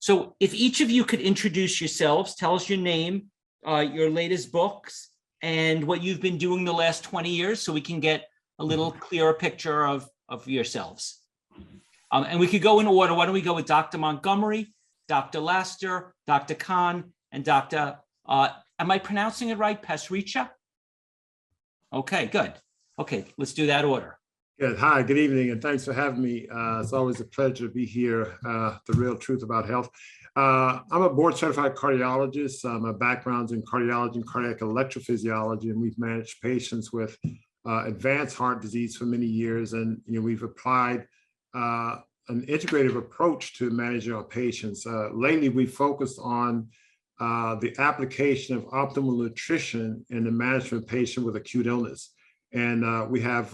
So if each of you could introduce yourselves, tell us your name, your latest books, and what you've been doing the last 20 years so we can get a little clearer picture of yourselves. And we could go in order. Why don't we go with Dr. Montgomery, Dr. Laster, Dr. Kahn, and Dr. Am I pronouncing it right? Pasricha? Okay, good. Okay, let's do that order. Good. Hi, good evening, and thanks for having me. It's always a pleasure to be here, the real truth about health. I'm a board certified cardiologist. My background's in cardiology and cardiac electrophysiology, and we've managed patients with advanced heart disease for many years. And we've applied an integrative approach to managing our patients. Lately, we focused on the application of optimal nutrition in the management of patients with acute illness. And we have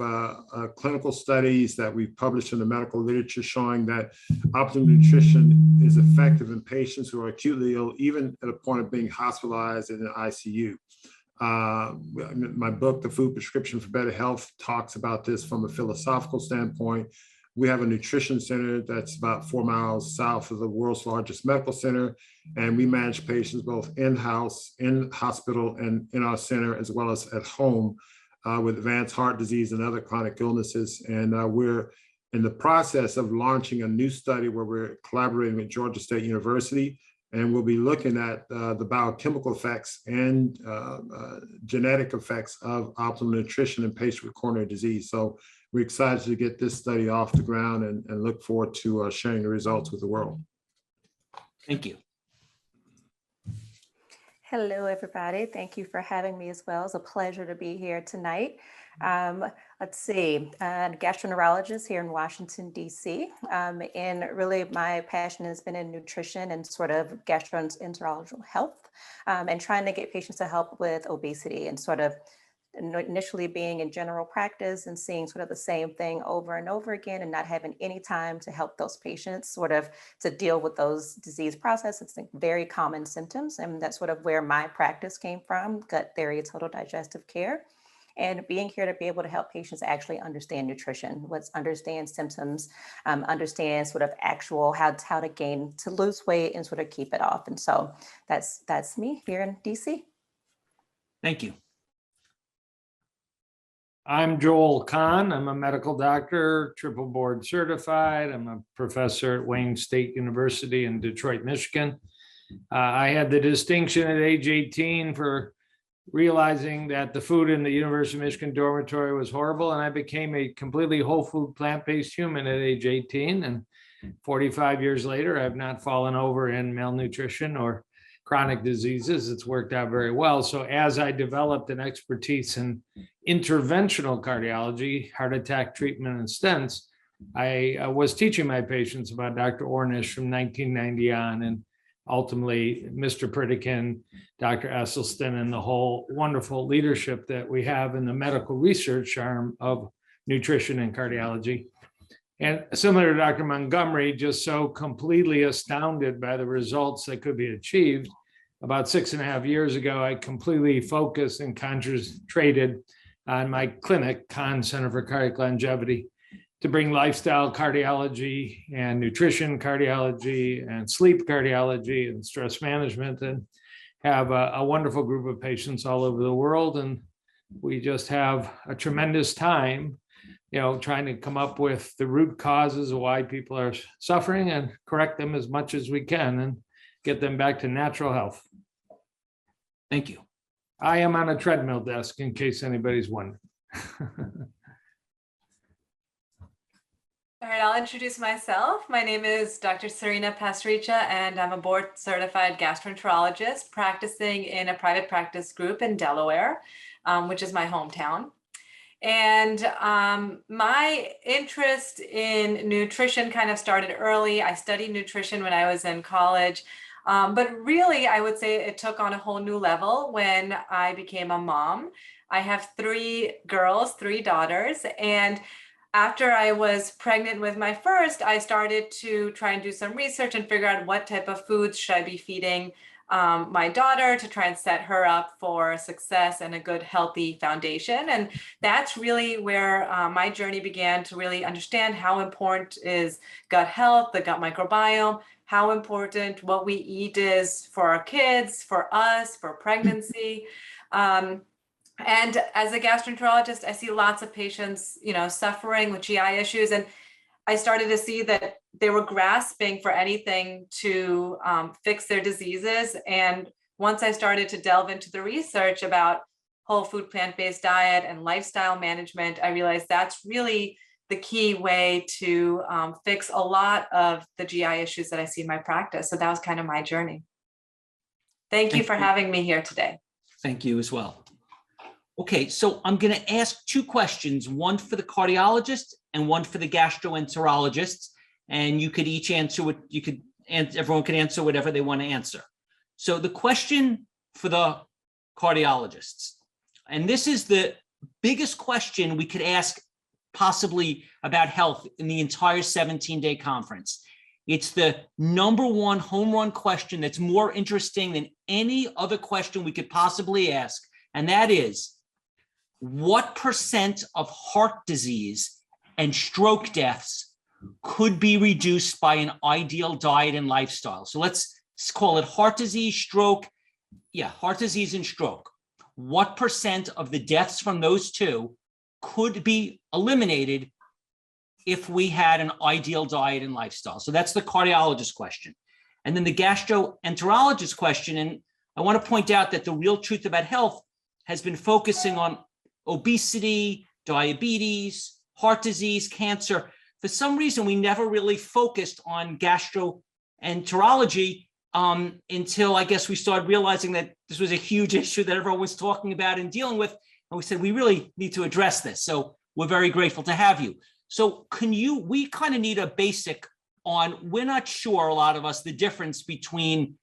clinical studies that we've published in the medical literature showing that optimal nutrition is effective in patients who are acutely ill, even at a point of being hospitalized in an ICU. My book, The Food Prescription for Better Health, talks about this from a philosophical standpoint. We have a nutrition center that's about 4 miles south of the world's largest medical center, and we manage patients both in-house, in hospital, and in our center, as well as at home with advanced heart disease and other chronic illnesses. And we're in the process of launching a new study where we're collaborating with Georgia State University, and we'll be looking at the biochemical effects and genetic effects of optimal nutrition in patients with coronary disease. So we're excited to get this study off the ground and look forward to sharing the results with the world. Thank you. Hello, everybody. Thank you for having me as well. It's a pleasure to be here tonight. Let's see, gastroenterologist here in Washington, D.C. And really my passion has been in nutrition and sort of gastroenterological health and trying to get patients to help with obesity and sort of initially being in general practice and seeing sort of the same thing over and over again and not having any time to help those patients sort of to deal with those disease processes. It's very common symptoms. And that's sort of where my practice came from, gut theory, total digestive care. And being here to be able to help patients actually understand nutrition, understand symptoms, understand sort of actual how to lose weight and sort of keep it off. And so that's me here in DC. Thank you. I'm Joel Kahn. I'm a medical doctor, triple board certified. I'm a professor at Wayne State University in Detroit, Michigan. I had the distinction at age 18 for realizing that the food in the University of Michigan dormitory was horrible, and I became a completely whole food plant-based human at age 18. And 45 years later, I've not fallen over in malnutrition or chronic diseases. It's worked out very well. So as I developed an expertise in interventional cardiology, heart attack treatment and stents, I was teaching my patients about Dr. Ornish from 1990 on, and ultimately Mr. Pritikin, Dr. Esselstyn, and the whole wonderful leadership that we have in the medical research arm of nutrition and cardiology. And similar to Dr. Montgomery, just so completely astounded by the results that could be achieved. About 6.5 years ago, I completely focused and concentrated on my clinic, Kahn Center for Cardiac Longevity, to bring lifestyle cardiology and nutrition cardiology and sleep cardiology and stress management, and have a wonderful group of patients all over the world. And we just have a tremendous time trying to come up with the root causes of why people are suffering and correct them as much as we can and get them back to natural health. Thank you. I am on a treadmill desk in case anybody's wondering. All right, I'll introduce myself. My name is Dr. Sarina Pasricha, and I'm a board certified gastroenterologist practicing in a private practice group in Delaware, which is my hometown. And my interest in nutrition kind of started early. I studied nutrition when I was in college, but really I would say it took on a whole new level when I became a mom. I have 3 girls, 3 daughters, and after I was pregnant with my first, I started to try and do some research and figure out what type of foods should I be feeding my daughter to try and set her up for success and a good, healthy foundation. And that's really where my journey began to really understand how important is gut health, the gut microbiome, how important what we eat is for our kids, for us, for pregnancy. And as a gastroenterologist, I see lots of patients, suffering with GI issues. And I started to see that they were grasping for anything to fix their diseases. And once I started to delve into the research about whole food, plant-based diet and lifestyle management, I realized that's really the key way to fix a lot of the GI issues that I see in my practice. So that was kind of my journey. Thank you for having me here today. Thank you as well. Okay, so I'm going to ask two questions, one for the cardiologist and one for the gastroenterologist, and you could each answer what you could, and everyone can answer whatever they want to answer. So the question for the cardiologists, and this is the biggest question we could ask possibly about health in the entire 17-day conference. It's the number one home run question that's more interesting than any other question we could possibly ask, and that is, what percent of heart disease and stroke deaths could be reduced by an ideal diet and lifestyle? So let's call it heart disease, stroke. Yeah, heart disease and stroke. What percent of the deaths from those two could be eliminated if we had an ideal diet and lifestyle? So that's the cardiologist question. And then the gastroenterologist question, and I want to point out that the real truth about health has been focusing on obesity, diabetes, heart disease, cancer. For some reason, we never really focused on gastroenterology until I guess we started realizing that this was a huge issue that everyone was talking about and dealing with. And we said, we really need to address this. So we're very grateful to have you. So we kind of need a basic on, we're not sure, a lot of us, the difference between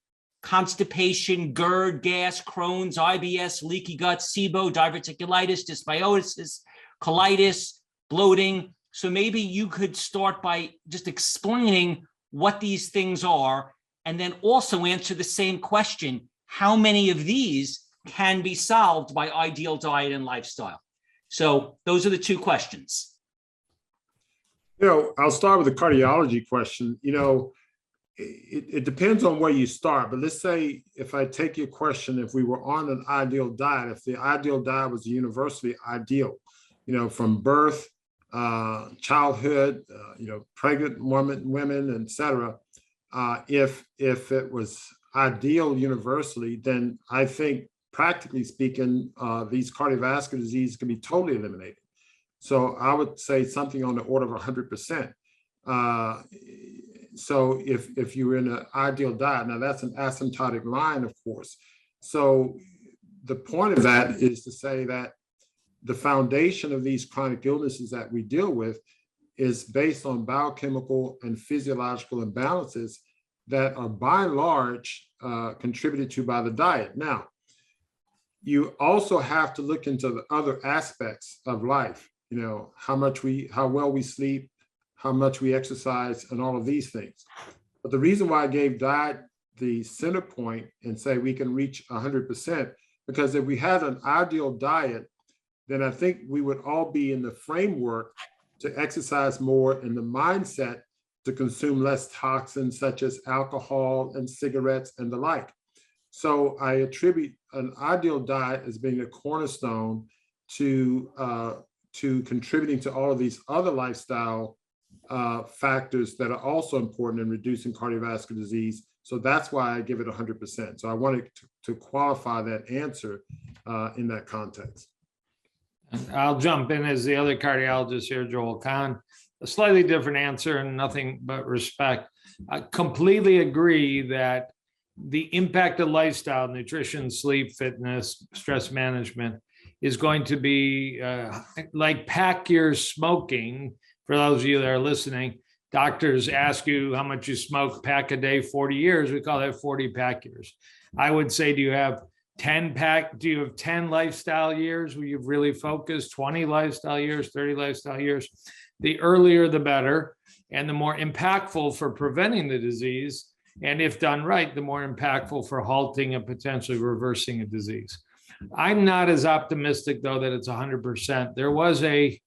constipation, GERD, gas, Crohn's, IBS, leaky gut, SIBO, diverticulitis, dysbiosis, colitis, bloating. So maybe you could start by just explaining what these things are, and then also answer the same question: how many of these can be solved by ideal diet and lifestyle? So those are the two questions. I'll start with the cardiology question. It depends on where you start, but let's say if I take your question, if we were on an ideal diet, if the ideal diet was universally ideal, from birth, childhood, pregnant women, et cetera, if it was ideal universally, then I think practically speaking, these cardiovascular diseases can be totally eliminated. So I would say something on the order of 100%. So if you're in an ideal diet, now that's an asymptotic line, of course. So the point of that is to say that the foundation of these chronic illnesses that we deal with is based on biochemical and physiological imbalances that are by and large contributed to by the diet. Now, you also have to look into the other aspects of life, how well we sleep, how much we exercise, and all of these things. But the reason why I gave diet the center point and say we can reach 100%, because if we had an ideal diet, then I think we would all be in the framework to exercise more, in the mindset to consume less toxins such as alcohol and cigarettes and the like. So I attribute an ideal diet as being a cornerstone to contributing to all of these other lifestyle factors that are also important in reducing cardiovascular disease. So that's why I give it 100%. So I wanted to qualify that answer in that context. I'll jump in as the other cardiologist here, Joel Kahn. A slightly different answer and nothing but respect. I completely agree that the impact of lifestyle, nutrition, sleep, fitness, stress management is going to be like pack your smoking. For those of you that are listening, doctors ask you how much you smoke, pack a day, 40 years. We call that 40 pack years. I would say, do you have 10 lifestyle years where you've really focused, 20 lifestyle years, 30 lifestyle years? The earlier, the better, and the more impactful for preventing the disease And if done right, the more impactful for halting and potentially reversing a disease. I'm not as optimistic, though, that it's 100%. There was a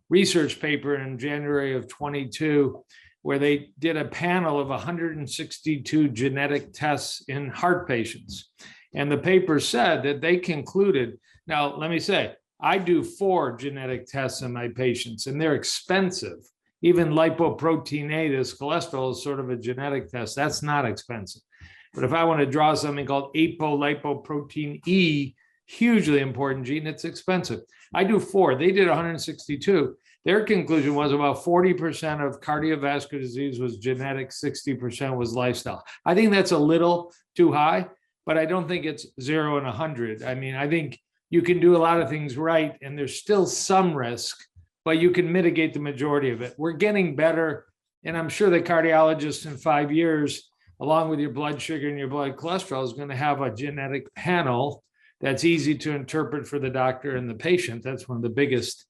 research paper in January of 22 where they did a panel of 162 genetic tests in heart patients. And the paper said that they concluded, now let me say, I do 4 genetic tests in my patients and they're expensive. Even lipoprotein A, this cholesterol, is sort of a genetic test. That's not expensive. But if I want to draw something called apolipoprotein E, hugely important gene, it's expensive. I do 4. They did 162. Their conclusion was about 40% of cardiovascular disease was genetic, 60% was lifestyle. I think that's a little too high, but I don't think it's 0 and 100. I mean, I think you can do a lot of things right, and there's still some risk, but you can mitigate the majority of it. We're getting better, and I'm sure the cardiologist in 5 years, along with your blood sugar and your blood cholesterol, is going to have a genetic panel that's easy to interpret for the doctor and the patient. That's one of the biggest,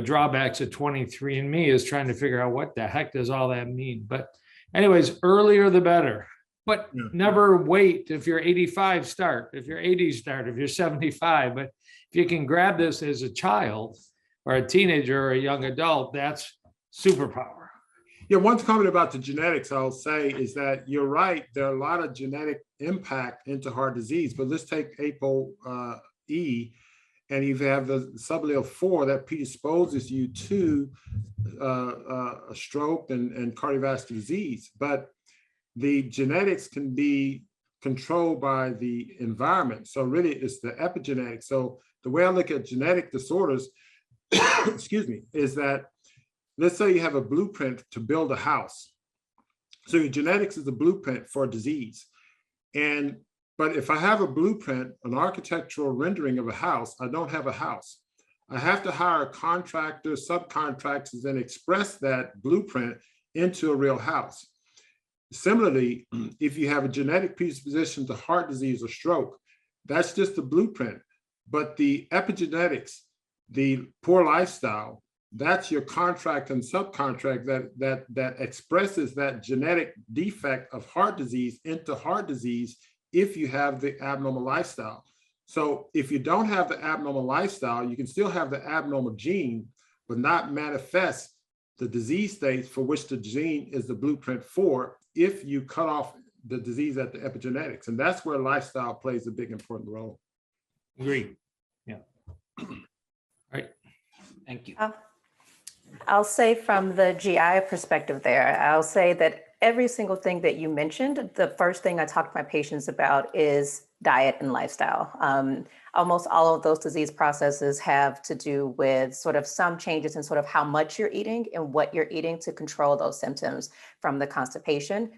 drawbacks of 23andMe, is trying to figure out what the heck does all that mean. But anyways, earlier the better. But never wait. If you're 85, start. If you're 80, start. If you're 75, but if you can grab this as a child or a teenager or a young adult, that's superpower. Yeah, one comment about the genetics I'll say is that you're right. There are a lot of genetic impact into heart disease, but let's take ApoE, and if you have the suballele 4, that predisposes you to a stroke and cardiovascular disease. But the genetics can be controlled by the environment. So really it's the epigenetics. So the way I look at genetic disorders, excuse me, is that let's say you have a blueprint to build a house. So your genetics is the blueprint for a disease. But if I have a blueprint, an architectural rendering of a house, I don't have a house. I have to hire contractors, subcontractors, and express that blueprint into a real house. Similarly, if you have a genetic predisposition to heart disease or stroke, that's just the blueprint. But the epigenetics, the poor lifestyle, that's your contract and subcontract that expresses that genetic defect of heart disease into heart disease if you have the abnormal lifestyle. So if you don't have the abnormal lifestyle, you can still have the abnormal gene, but not manifest the disease states for which the gene is the blueprint for, if you cut off the disease at the epigenetics. And that's where lifestyle plays a big important role. Agree. Yeah. All right. Thank you. I'll say from the GI perspective there, I'll say that every single thing that you mentioned, the first thing I talk to my patients about is diet and lifestyle. Almost all of those disease processes have to do with sort of some changes in sort of how much you're eating and what you're eating to control those symptoms, from the constipation.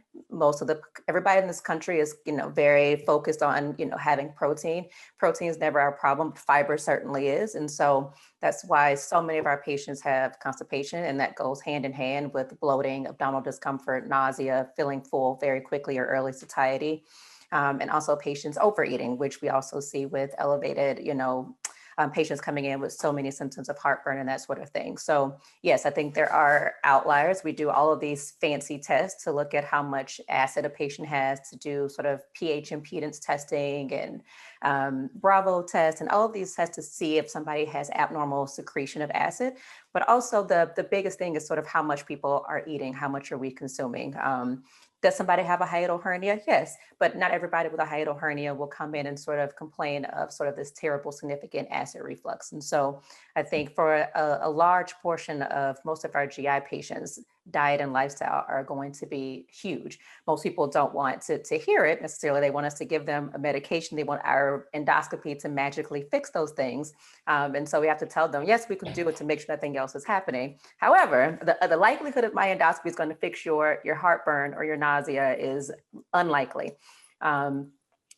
Everybody in this country is, very focused on, having protein. Protein is never our problem. Fiber certainly is. And so that's why so many of our patients have constipation, and that goes hand in hand with bloating, abdominal discomfort, nausea, feeling full very quickly, or early satiety. And also patients overeating, which we also see with elevated, patients coming in with so many symptoms of heartburn and that sort of thing. So yes, I think there are outliers. We do all of these fancy tests to look at how much acid a patient has, to do sort of pH impedance testing and Bravo test, and all of these tests to see if somebody has abnormal secretion of acid. But also the biggest thing is sort of how much people are eating, how much are we consuming. Does somebody have a hiatal hernia? Yes, but not everybody with a hiatal hernia will come in and sort of complain of sort of this terrible, significant acid reflux. And so I think for a large portion of most of our GI patients, diet and lifestyle are going to be huge. Most people don't want to hear it necessarily. They want us to give them a medication. They want our endoscopy to magically fix those things. And so we have to tell them, yes, we can do it to make sure nothing else is happening. However, the likelihood of my endoscopy is going to fix your heartburn or your nausea is unlikely.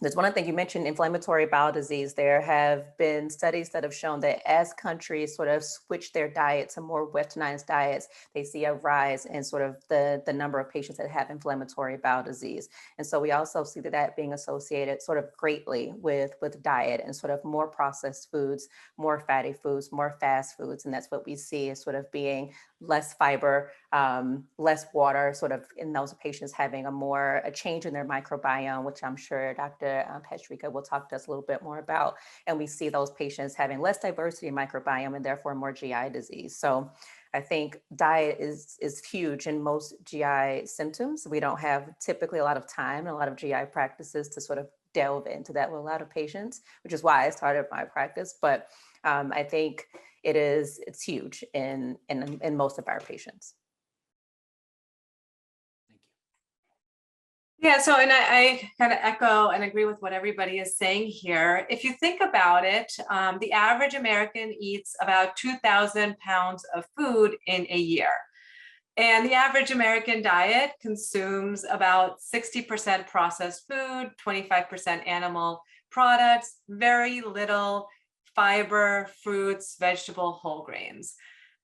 There's one thing you mentioned, inflammatory bowel disease. There have been studies that have shown that as countries sort of switch their diet to more westernized diets, they see a rise in sort of the number of patients that have inflammatory bowel disease. And so we also see that being associated sort of greatly with diet and sort of more processed foods, more fatty foods, more fast foods. And that's what we see as sort of being less fiber, less water, sort of in those patients having a change in their microbiome, which I'm sure Dr. Pasricha will talk to us a little bit more about. And we see those patients having less diversity in microbiome and therefore more GI disease. So I think diet is huge in most GI symptoms. We don't have typically a lot of time and a lot of GI practices to sort of delve into that with a lot of patients, which is why I started my practice. But I think it's huge in most of our patients. Yeah, so and I kind of echo and agree with what everybody is saying here. If you think about it, the average American eats about 2,000 pounds of food in a year. And the average American diet consumes about 60% processed food, 25% animal products, very little fiber, fruits, vegetable, whole grains.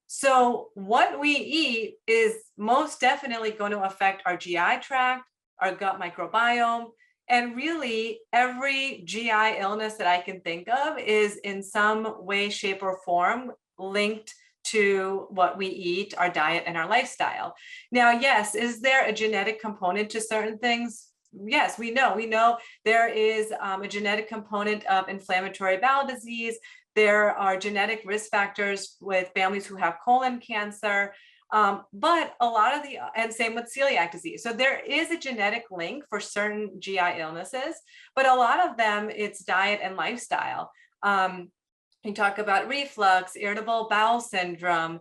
So what we eat is most definitely going to affect our GI tract, our gut microbiome, and really every GI illness that I can think of is in some way, shape, or form linked to what we eat, our diet, and our lifestyle. Now, yes, is there a genetic component to certain things? Yes, we know there is a genetic component of inflammatory bowel disease. There are genetic risk factors with families who have colon cancer. But a lot of and same with celiac disease. So there is a genetic link for certain GI illnesses, but a lot of them, it's diet and lifestyle. You talk about reflux, irritable bowel syndrome,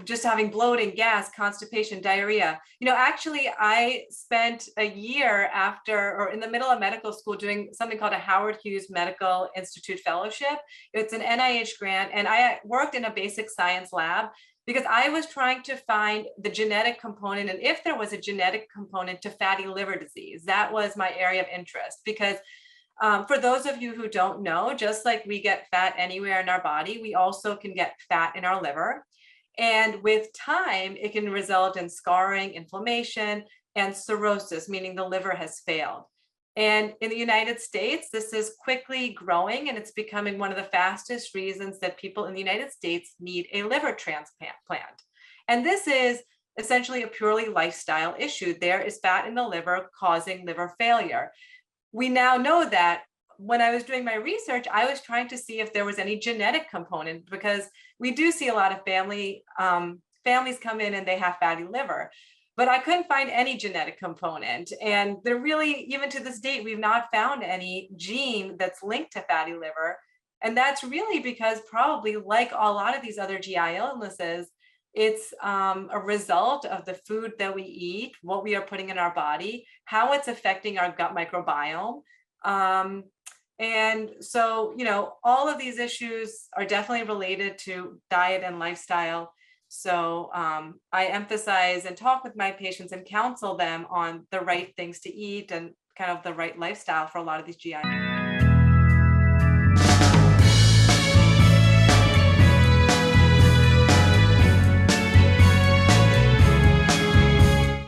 just having bloating, gas, constipation, diarrhea. Actually, I spent a year in the middle of medical school doing something called a Howard Hughes Medical Institute Fellowship. It's an NIH grant, and I worked in a basic science lab because I was trying to find the genetic component, and if there was a genetic component to fatty liver disease. That was my area of interest, because for those of you who don't know, just like we get fat anywhere in our body, we also can get fat in our liver. And with time, it can result in scarring, inflammation, and cirrhosis, meaning the liver has failed. And in the United States, this is quickly growing, and it's becoming one of the fastest reasons that people in the United States need a liver transplant. And this is essentially a purely lifestyle issue. There is fat in the liver causing liver failure. We now know that. When I was doing my research, I was trying to see if there was any genetic component, because we do see a lot of families come in and they have fatty liver, but I couldn't find any genetic component. And there really, even to this date, we've not found any gene that's linked to fatty liver. And that's really because probably like a lot of these other GI illnesses, it's a result of the food that we eat, what we are putting in our body, how it's affecting our gut microbiome. And so, all of these issues are definitely related to diet and lifestyle. So I emphasize and talk with my patients and counsel them on the right things to eat and kind of the right lifestyle for a lot of these GI.